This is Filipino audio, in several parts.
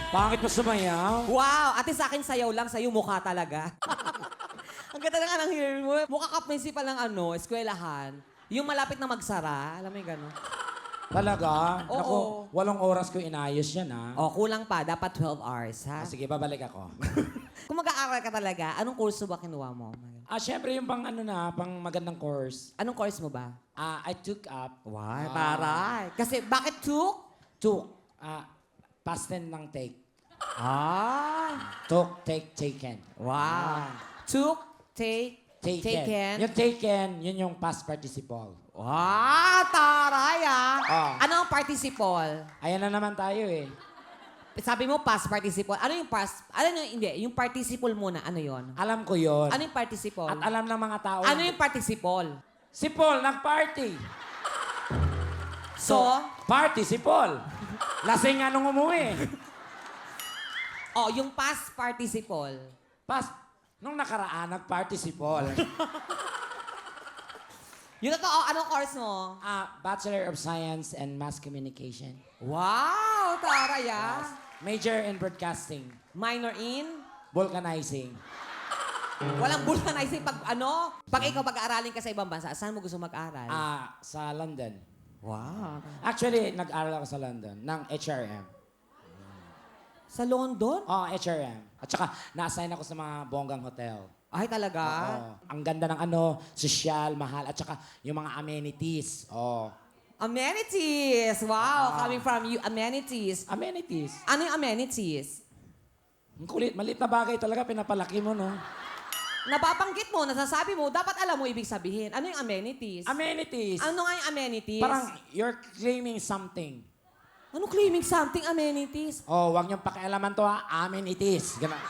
Bakit mo sumayaw? Wow! Ate, sa akin sayaw lang, sa'yo mukha talaga. Ang ganda na nga ng hair mo. Mukha ka principal ng eskwelahan. Yung malapit na magsara. Alam mo yung gano'n? Talaga? Oo. Naku, 8 oras ko inayos yan, ha? O, kulang pa. Dapat 12 hours, ha? Sige, babalik ako. Kung mag-aaral ka talaga, anong kurso ba kinuha mo? Syempre yung pang pang magandang course. Anong course mo ba? I took up. Why, taray. Kasi, bakit took? Took. Past tense ng take. Ah. Took, take, taken. Wow. Took, taken. Yung taken, yun yung past participle. Wow, taray Ah. Ano ang participle? Ayan na naman tayo eh. Sabi mo past participle. Ano yung past? Ano yung hindi? Yung participle muna. Ano yon? Alam ko yun. Ano yung participle? At alam ng mga tao. Ano yung participle? Si Paul, nag-party. So, Party si Paul. Lasing nga nung umuwi. yung past participle. Nung nakaraan, nag-party si Paul. Yung totoo, anong course mo? Bachelor of Science and Mass Communication. Wow, taray Major in Broadcasting. Minor in? Vulcanizing. Walang vulcanizing pag ikaw pag-aaralin ka sa ibang bansa, saan mo gusto mag-aral? Sa London. Wow. Actually, nag-aral ako sa London ng HRM. Sa London? HRM. At saka, na-assign ako sa mga bonggang hotel. Ay, talaga? Oo. Ang ganda ng sosyal, mahal, at saka yung mga amenities. Amenities! Wow, coming from you, amenities. Amenities. Ano yung amenities? Ang kulit, maliit na bagay talaga, pinapalaki mo, no? Napapanggit mo, nasasabi mo, dapat alam mo ibig sabihin. Ano yung amenities? Amenities. Ano nga yung amenities? Parang you're claiming something. Ano claiming something amenities? Wag niyong pakialaman to, ha? Amenities. Ganun.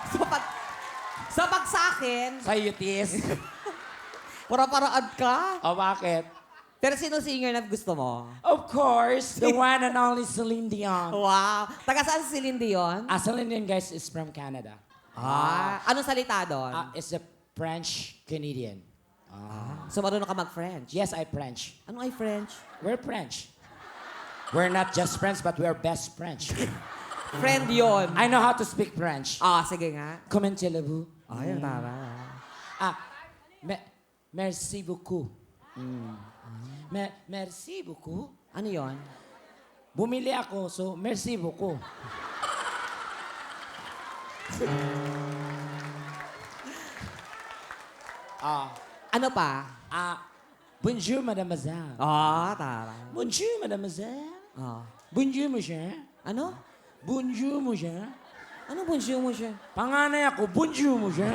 So pag sa akin, Sa UTS. para-paraad ka. Bakit? Pero sino singer na gusto mo? Of course, the one and only Celine Dion. Wow. Taga saan si Celine Dion? Celine Dion, guys, is from Canada. Anong salita doon? Is a French-Canadian. So marunong ka mag-French? Yes, I French. Ano ay French? We're French. We're not just friends, but we're best French. Friend yon. I know how to speak French. Sige nga. Comment vous? Ay, ang tara. Merci beaucoup. Merci beaucoup. Ano yon? Bumili ako, so merci beaucoup. Ano pa? Bonjour, mademoiselle. Tara. Bonjour, mademoiselle. Ah. Bonjour, monsieur. Ano? Bonjour, monsieur. Ano bonjour mo siya? Panganay ako, bonjour, monsieur.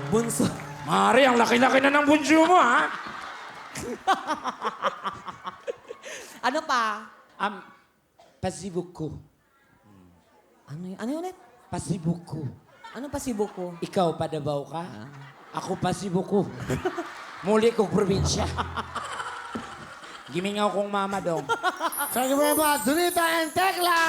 Bunso. Mari, ang laki-laki na ng bonjour mo, ha? Ano pa? Merci beaucoup. Ano ulit? Merci beaucoup. Ano pa si Buko? Ikaw, padabaw ka? Ako, merci beaucoup. Muli kong probinsya. Gimingaw kong mama dong. Thank you very much, Donita and Tekla!